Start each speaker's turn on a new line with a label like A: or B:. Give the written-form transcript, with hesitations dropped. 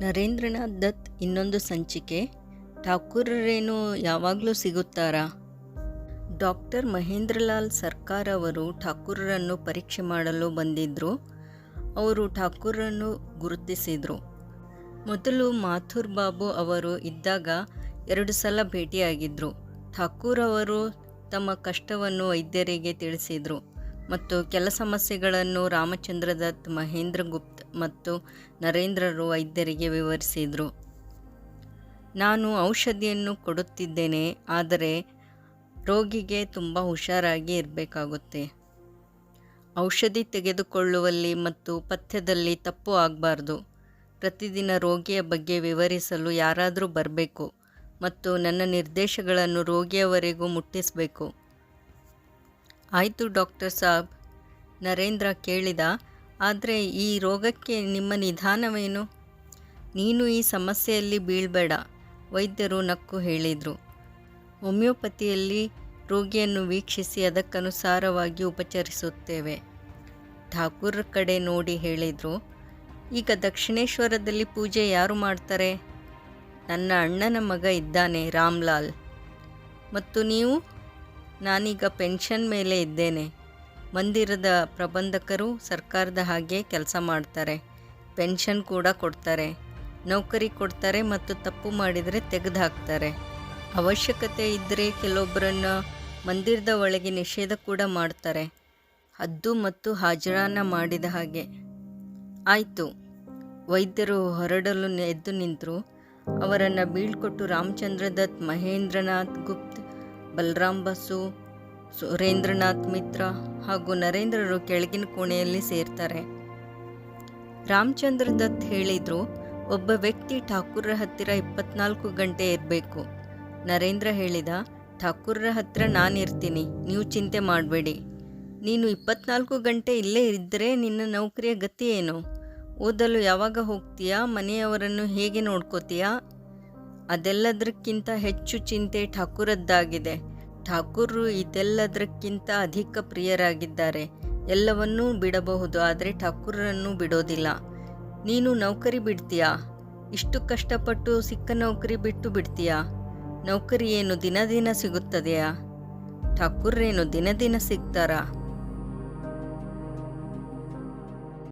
A: ನರೇಂದ್ರನಾಥ್ ದತ್ ಇನ್ನೊಂದು ಸಂಚಿಕೆ. ಠಾಕೂರರೇನು ಯಾವಾಗಲೂ ಸಿಗುತ್ತಾರಾ? ಡಾಕ್ಟರ್ ಮಹೇಂದ್ರಲಾಲ್ ಸರ್ಕಾರ್ ಅವರು ಠಾಕೂರರನ್ನು ಪರೀಕ್ಷೆ ಮಾಡಲು ಬಂದಿದ್ದರು. ಅವರು ಠಾಕೂರರನ್ನು ಗುರುತಿಸಿದರು. ಮೊದಲು ಮಾಥುರ್ ಬಾಬು ಅವರು ಇದ್ದಾಗ 2 ಸಲ ಭೇಟಿಯಾಗಿದ್ದರು. ಠಾಕೂರ್ ಅವರು ತಮ್ಮ ಕಷ್ಟವನ್ನು ವೈದ್ಯರಿಗೆ ತಿಳಿಸಿದರು ಮತ್ತು ಕೆಲ ಸಮಸ್ಯೆಗಳನ್ನು ರಾಮಚಂದ್ರ ದತ್, ಮಹೇಂದ್ರ ಗುಪ್ತ್ ಮತ್ತು ನರೇಂದ್ರರು ವೈದ್ಯರಿಗೆ ವಿವರಿಸಿದರು. ನಾನು ಔಷಧಿಯನ್ನು ಕೊಡುತ್ತಿದ್ದೇನೆ, ಆದರೆ ರೋಗಿಗೆ ತುಂಬ ಹುಷಾರಾಗಿ ಇರಬೇಕಾಗುತ್ತೆ. ಔಷಧಿ ತೆಗೆದುಕೊಳ್ಳುವಲ್ಲಿ ಮತ್ತು ಪಥ್ಯದಲ್ಲಿ ತಪ್ಪು ಆಗಬಾರ್ದು. ಪ್ರತಿದಿನ ರೋಗಿಯ ಬಗ್ಗೆ ವಿವರಿಸಲು ಯಾರಾದರೂ ಬರಬೇಕು ಮತ್ತು ನನ್ನ ನಿರ್ದೇಶಗಳನ್ನು ರೋಗಿಯವರೆಗೂ ಮುಟ್ಟಿಸಬೇಕು. ಆಯಿತು ಡಾಕ್ಟರ್ ಸಾಬ್, ನರೇಂದ್ರ ಕೇಳಿದ. ಆದರೆ ಈ ರೋಗಕ್ಕೆ ನಿಮ್ಮ ನಿಧಾನವೇನು? ನೀನು ಈ ಸಮಸ್ಯೆಯಲ್ಲಿ ಬೀಳಬೇಡ, ವೈದ್ಯರು ನಕ್ಕು ಹೇಳಿದರು. ಹೋಮಿಯೋಪತಿಯಲ್ಲಿ ರೋಗಿಯನ್ನು ವೀಕ್ಷಿಸಿ ಅದಕ್ಕನುಸಾರವಾಗಿ ಉಪಚರಿಸುತ್ತೇವೆ. ಠಾಕೂರ್ ಕಡೆ ನೋಡಿ ಹೇಳಿದರು. ಈಗ ದಕ್ಷಿಣೇಶ್ವರದಲ್ಲಿ ಪೂಜೆ ಯಾರು ಮಾಡ್ತಾರೆ? ನನ್ನ ಅಣ್ಣನ ಮಗ ಇದ್ದಾನೆ, ರಾಮ್ಲಾಲ್. ಮತ್ತು ನೀವು? ನಾನೀಗ ಪೆನ್ಷನ್ ಮೇಲೆ ಇದ್ದೇನೆ. ಮಂದಿರದ ಪ್ರಬಂಧಕರು ಸರ್ಕಾರದ ಹಾಗೆ ಕೆಲಸ ಮಾಡ್ತಾರೆ, ಪೆನ್ಷನ್ ಕೂಡ ಕೊಡ್ತಾರೆ, ನೌಕರಿ ಕೊಡ್ತಾರೆ ಮತ್ತು ತಪ್ಪು ಮಾಡಿದರೆ ತೆಗೆದುಹಾಕ್ತಾರೆ. ಅವಶ್ಯಕತೆ ಇದ್ದರೆ ಕೆಲವೊಬ್ಬರನ್ನು ಮಂದಿರದ ಒಳಗೆ ನಿಷೇಧ ಕೂಡ ಮಾಡ್ತಾರೆ, ಹದ್ದು ಮತ್ತು ಹಾಜರಾನ ಮಾಡಿದ ಹಾಗೆ. ಆಯಿತು. ವೈದ್ಯರು ಹೊರಡಲು ಎದ್ದು ನಿಂತರು. ಅವರನ್ನು ಬೀಳ್ಕೊಟ್ಟು ರಾಮಚಂದ್ರ ದತ್, ಮಹೇಂದ್ರನಾಥ್ ಗುಪ್ತ್, ಬಲರಾಮ್ ಬಸು, ಸುರೇಂದ್ರನಾಥ್ ಮಿತ್ರ ಹಾಗೂ ನರೇಂದ್ರರು ಕೆಳಗಿನ ಕೋಣೆಯಲ್ಲಿ ಸೇರ್ತಾರೆ. ರಾಮಚಂದ್ರ ದತ್ ಹೇಳಿದರು, ಒಬ್ಬ ವ್ಯಕ್ತಿ ಠಾಕೂರರ ಹತ್ತಿರ 24 ಗಂಟೆ ಇರಬೇಕು. ನರೇಂದ್ರ ಹೇಳಿದ, ಠಾಕೂರರ ಹತ್ತಿರ ನಾನಿರ್ತೀನಿ, ನೀವು ಚಿಂತೆ ಮಾಡಬೇಡಿ. ನೀನು 24 ಗಂಟೆ ಇಲ್ಲೇ ಇದ್ದರೆ ನಿನ್ನ ನೌಕರಿಯ ಗತಿ ಏನು? ಓದಲು ಯಾವಾಗ ಹೋಗ್ತೀಯಾ? ಮನೆಯವರನ್ನು ಹೇಗೆ ನೋಡ್ಕೋತೀಯಾ? ಅದೆಲ್ಲದಕ್ಕಿಂತ ಹೆಚ್ಚು ಚಿಂತೆ ಠಾಕೂರದ್ದಾಗಿದೆ. ಠಾಕೂರರು ಇದೆಲ್ಲದಕ್ಕಿಂತ ಅಧಿಕ ಪ್ರಿಯರಾಗಿದ್ದಾರೆ. ಎಲ್ಲವನ್ನೂ ಬಿಡಬಹುದು, ಆದರೆ ಠಾಕೂರರನ್ನು ಬಿಡೋದಿಲ್ಲ. ನೀನು ನೌಕರಿ ಬಿಡ್ತೀಯಾ? ಇಷ್ಟು ಕಷ್ಟಪಟ್ಟು ಸಿಕ್ಕ ನೌಕರಿ ಬಿಟ್ಟು ಬಿಡ್ತೀಯಾ? ನೌಕರಿ ಏನು ದಿನ ದಿನ ಸಿಗುತ್ತದೆಯಾ? ಠಾಕೂರರೇನು ದಿನ ದಿನ ಸಿಗ್ತಾರಾ?